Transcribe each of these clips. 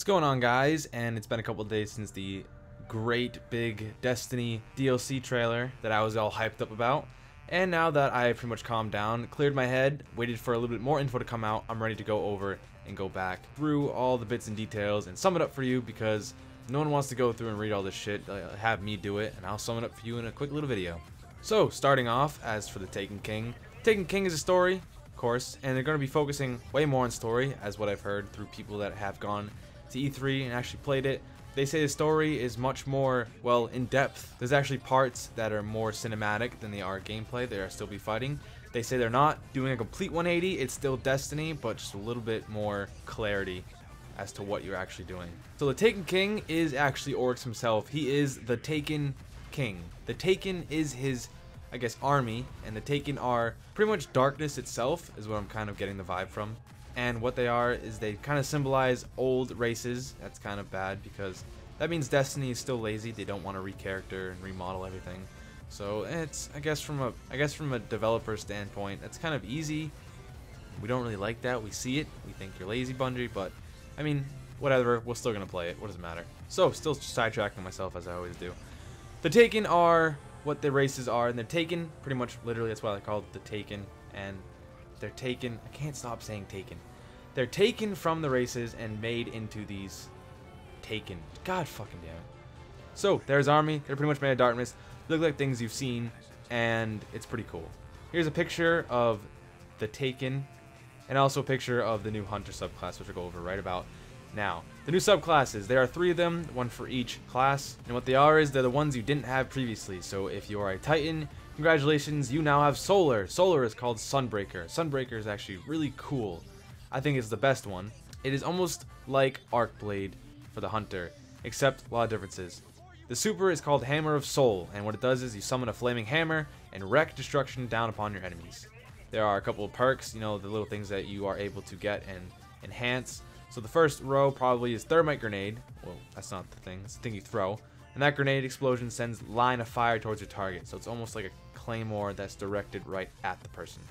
What's going on, guys? And it's been a couple of days since the great big Destiny DLC trailer that I was all hyped up about. And now that I pretty much calmed down, cleared my head, waited for a little bit more info to come out, I'm ready to go over and go back through all the bits and details and sum it up for you, because no one wants to go through and read all this shit. Have me do it, and I'll sum it up for you in a quick little video. So, starting off, as for the Taken King. Taken King is a story, of course, and they're going to be focusing way more on story, as what I've heard through people that have gone to E3 and actually played it. They say the story is much more, well, in depth. There's actually parts that are more cinematic than they are gameplay. They are still be fighting. They say they're not doing a complete 180. It's still Destiny, but just a little bit more clarity as to what you're actually doing. So the Taken King is actually Oryx himself. He is the Taken King. The Taken is his, I guess, army, and the Taken are pretty much darkness itself, is what I'm kind of getting the vibe from. And what they are is they kind of symbolize old races. That's kind of bad, because that means Destiny is still lazy. They don't want to recharacter and remodel everything. So it's, I guess from a developer standpoint, that's kind of easy. We don't really like that. We see it. We think you're lazy, Bungie, but I mean, whatever. We're still gonna play it. What does it matter? So, still sidetracking myself as I always do. The Taken are what the races are, and they're taken pretty much literally. That's why they're called the Taken, and they're taken. I can't stop saying taken. They're taken from the races and made into these Taken. God fucking damn it. So there's army. They're pretty much made of darkness. They look like things you've seen, and it's pretty cool. Here's a picture of the Taken, and also a picture of the new Hunter subclass, which I'll go over right about now. The new subclasses, there are 3 of them, one for each class, and what they are is they're the ones you didn't have previously. So if you are a Titan, congratulations, you now have Solar. Solar is called Sunbreaker. Sunbreaker is actually really cool. I think it's the best one. It is almost like Arcblade for the Hunter, except a lot of differences. The super is called Hammer of Soul, and what it does is you summon a flaming hammer and wreak destruction down upon your enemies. There are a couple of perks, you know, the little things that you are able to get and enhance. So the first row probably is Thermite Grenade. Well, that's not the thing, it's the thing you throw. And that grenade explosion sends line of fire towards your target, so it's almost like a claymore that's directed right at the person.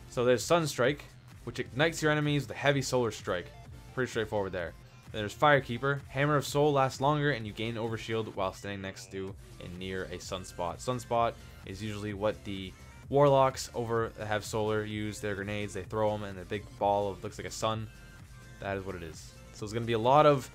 So there's Sunstrike, which ignites your enemies with a heavy solar strike. Pretty straightforward there. Then there's Firekeeper. Hammer of Soul lasts longer, and you gain overshield while standing next to and near a sunspot. Sunspot is usually what the warlocks over that have solar use their grenades. They throw them, and the big ball of looks like a sun. That is what it is. So there's gonna be a lot of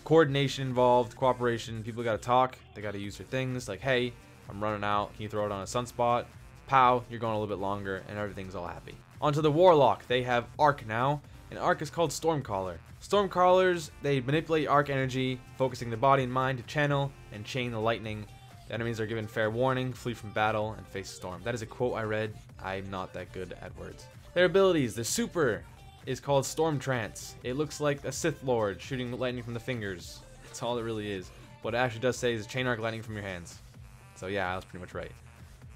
coordination involved, cooperation. People gotta talk. They gotta use their things. Like, hey, I'm running out. Can you throw it on a sunspot? Pow, you're going a little bit longer, and everything's all happy. Onto the Warlock. They have Arc now, and Arc is called Stormcaller. Stormcallers, they manipulate Arc energy, focusing the body and mind to channel and chain the lightning. The enemies are given fair warning, flee from battle, and face a storm. That is a quote I read. I'm not that good at words. Their abilities. The super is called Storm Trance. It looks like a Sith Lord shooting lightning from the fingers. That's all it really is. What it actually does say is chain arc lightning from your hands. So yeah, I was pretty much right.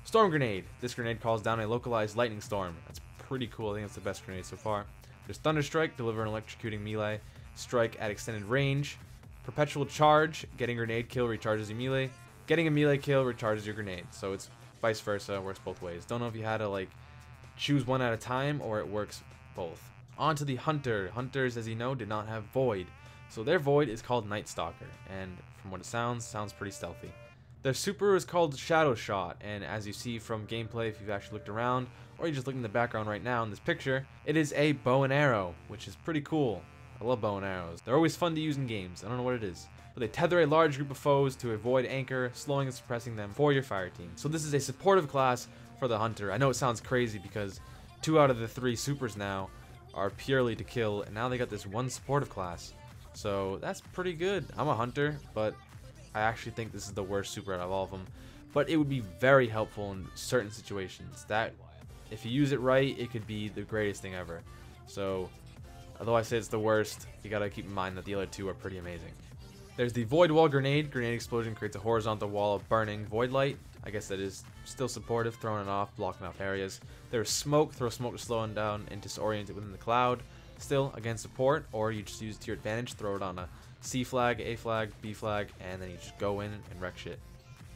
Storm Grenade. This grenade calls down a localized lightning storm. That's pretty cool. I think it's the best grenade so far. There's Thunder Strike, deliver an electrocuting melee strike at extended range. Perpetual Charge, getting grenade kill recharges your melee. Getting a melee kill recharges your grenade. So it's vice versa, works both ways. Don't know if you had to like choose one at a time or it works both. On to the Hunter. Hunters, as you know, did not have Void. So their Void is called Night Stalker, and from what it sounds pretty stealthy. Their super is called Shadow Shot, and as you see from gameplay, if you've actually looked around, or you just look in the background right now in this picture, it is a bow and arrow, which is pretty cool. I love bow and arrows. They're always fun to use in games. I don't know what it is. But they tether a large group of foes to avoid anchor, slowing and suppressing them for your fire team. So this is a supportive class for the Hunter. I know it sounds crazy because 2 out of the 3 supers now are purely to kill, and now they got this one supportive class. So that's pretty good. I'm a Hunter, but I actually think this is the worst super out of all of them. But it would be very helpful in certain situations. That, if you use it right, it could be the greatest thing ever. So, although I say it's the worst, you gotta keep in mind that the other 2 are pretty amazing. There's the Void Wall Grenade. Grenade explosion creates a horizontal wall of burning void light. I guess that is still supportive, throwing it off, blocking off areas. There's Smoke. Throw smoke to slow them down and disorient it within the cloud. Still, again, support, or you just use it to your advantage. Throw it on a C flag, A flag, B flag, and then you just go in and wreck shit.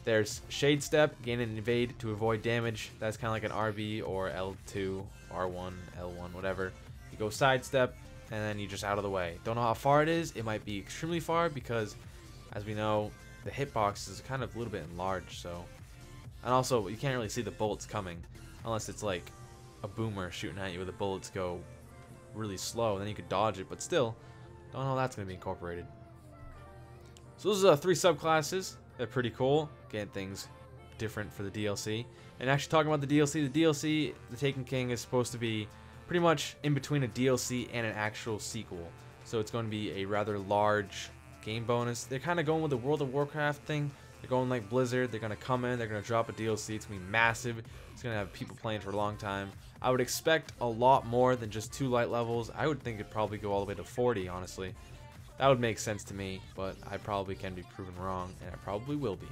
There's Shade Step, gain and evade to avoid damage. That's kind of like an RB or L2, R1, L1, whatever. You go Sidestep, and then you're just out of the way. Don't know how far it is. It might be extremely far because, as we know, the hitbox is kind of a little bit enlarged. So, and also you can't really see the bullets coming unless it's like a boomer shooting at you where the bullets go really slow. Then you could dodge it, but still, don't know how that's going to be incorporated. So those are 3 subclasses. They're pretty cool. Getting things different for the DLC. And actually talking about the DLC, The Taken King is supposed to be pretty much in between a DLC and an actual sequel. So it's going to be a rather large game bonus. They're kind of going with the World of Warcraft thing. They're going like Blizzard. They're going to come in. They're going to drop a DLC. It's going to be massive. It's going to have people playing for a long time. I would expect a lot more than just 2 light levels. I would think it'd probably go all the way to 40, honestly. That would make sense to me, but I probably can be proven wrong, and I probably will be.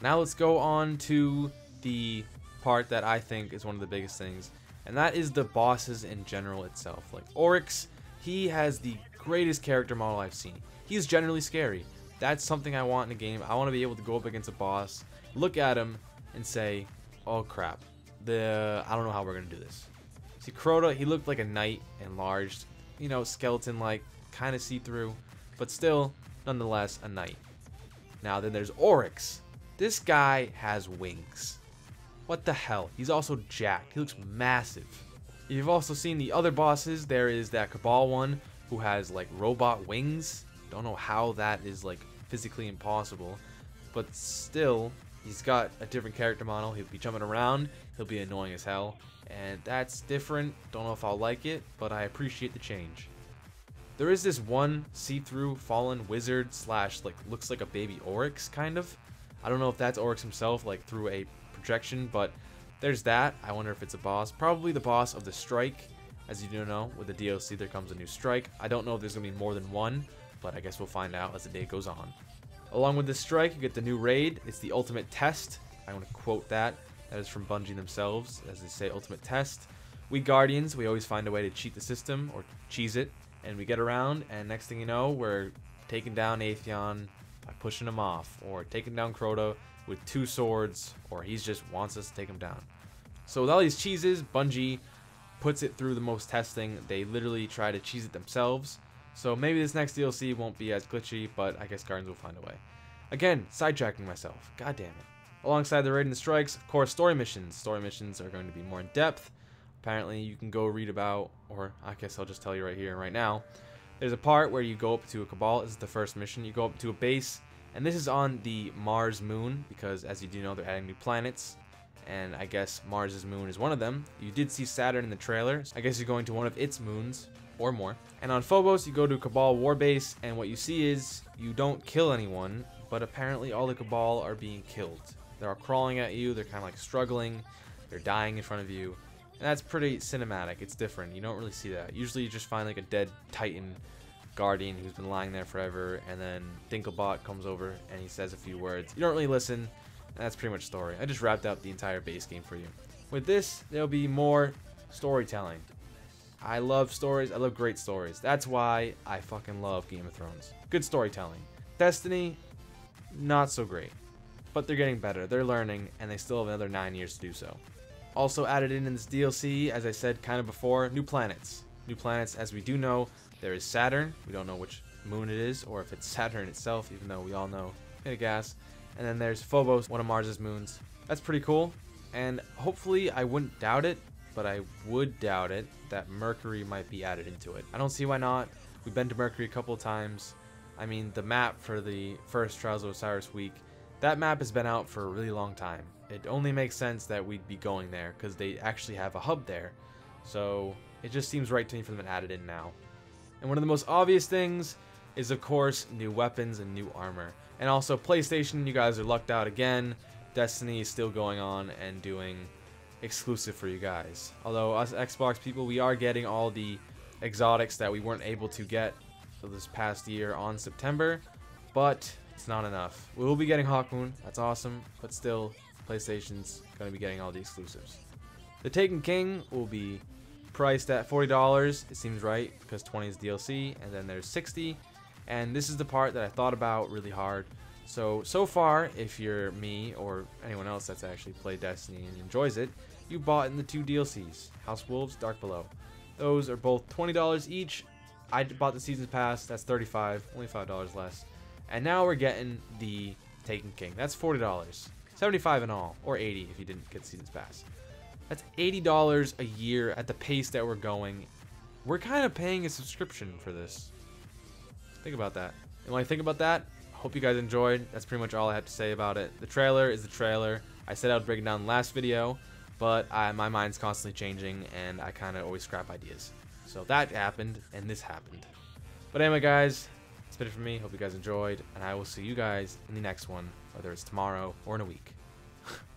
Now let's go on to the part that I think is one of the biggest things, and that is the bosses in general itself. Like Oryx, he has the greatest character model I've seen. He's generally scary. That's something I want in a game. I want to be able to go up against a boss, look at him, and say, oh crap, I don't know how we're going to do this. See, Crota, he looked like a knight, enlarged, you know, skeleton-like, kind of see-through, but still, nonetheless, a knight. Now then there's Oryx. This guy has wings. What the hell? He's also jacked. He looks massive. You've also seen the other bosses. There is that Cabal one who has like robot wings. Don't know how that is like physically impossible, but still, he's got a different character model. He'll be jumping around. He'll be annoying as hell, and that's different. Don't know if I'll like it, but I appreciate the change. There is this one see-through fallen wizard slash like looks like a baby Oryx kind of. I don't know if that's Oryx himself like through a projection, but there's that. I wonder if it's a boss. Probably the boss of the strike. As you do know, with the DLC there comes a new strike. I don't know if there's gonna be more than one, but I guess we'll find out as the day goes on. Along with this strike, you get the new raid. It's the ultimate test. I want to quote that. That is from Bungie themselves, as they say, ultimate test. We Guardians, we always find a way to cheat the system or cheese it. And we get around, and next thing you know, we're taking down Atheon by pushing him off, or taking down Crota with 2 swords, or he just wants us to take him down. So with all these cheeses, Bungie puts it through the most testing. They literally try to cheese it themselves. So maybe this next DLC won't be as glitchy, but I guess Guardians will find a way. Again, sidetracking myself. God damn it. Alongside the raid and the strikes, of course, story missions. Story missions are going to be more in depth. Apparently, you can go read about, or I guess I'll just tell you right here and right now. There's a part where you go up to a Cabal. This is the first mission. You go up to a base, and this is on the Mars moon, because as you do know, they're adding new planets, and I guess Mars's moon is one of them. You did see Saturn in the trailer. I guess you're going to one of its moons, or more. And on Phobos, you go to a Cabal war base, and what you see is you don't kill anyone, but apparently all the Cabal are being killed. They're all crawling at you. They're kind of like struggling. They're dying in front of you. And that's pretty cinematic. It's different. You don't really see that. Usually you just find like a dead Titan Guardian who's been lying there forever, and then Dinklebot comes over and he says a few words. You don't really listen, and that's pretty much story. I just wrapped up the entire base game for you. With this, there'll be more storytelling. I love stories. I love great stories. That's why I fucking love Game of Thrones. Good storytelling. Destiny, not so great. But they're getting better. They're learning, and they still have another 9 years to do so. Also added in this DLC, as I said kind of before, new planets. New planets, as we do know, there is Saturn. We don't know which moon it is, or if it's Saturn itself, even though we all know. Bit of gas. And then there's Phobos, one of Mars's moons. That's pretty cool. And hopefully, I wouldn't doubt it, but I would doubt it, that Mercury might be added into it. I don't see why not. We've been to Mercury a couple of times. I mean, the map for the first Trials of Osiris week, that map has been out for a really long time. It only makes sense that we'd be going there because they actually have a hub there. So it just seems right to me for them to add it in now. And one of the most obvious things is, of course, new weapons and new armor. And also PlayStation, you guys are lucked out again. Destiny is still going on and doing exclusive for you guys. Although us Xbox people, we are getting all the exotics that we weren't able to get for this past year on September. But it's not enough. We will be getting Hawkmoon. That's awesome. But still, PlayStation's going to be getting all the exclusives. The Taken King will be priced at $40. It seems right because 20 is DLC, and then there's 60. And this is the part that I thought about really hard. So far, if you're me or anyone else that's actually played Destiny and enjoys it, you bought in the 2 DLCs, House Wolves, Dark Below. Those are both $20 each. I bought the season pass. That's $35, only $5 less. And now we're getting the Taken King. That's $40, $75 in all, or $80 if you didn't get the season's pass. That's $80 a year at the pace that we're going. We're kind of paying a subscription for this. Think about that. And when I think about that, hope you guys enjoyed. That's pretty much all I have to say about it. The trailer is the trailer. I said I would break it down in the last video, but my mind's constantly changing, and I kind of always scrap ideas. So that happened, and this happened. But anyway, guys, that's been it for me. Hope you guys enjoyed, and I will see you guys in the next one, whether it's tomorrow or in a week.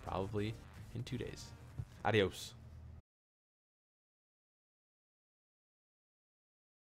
Probably in 2 days. Adios.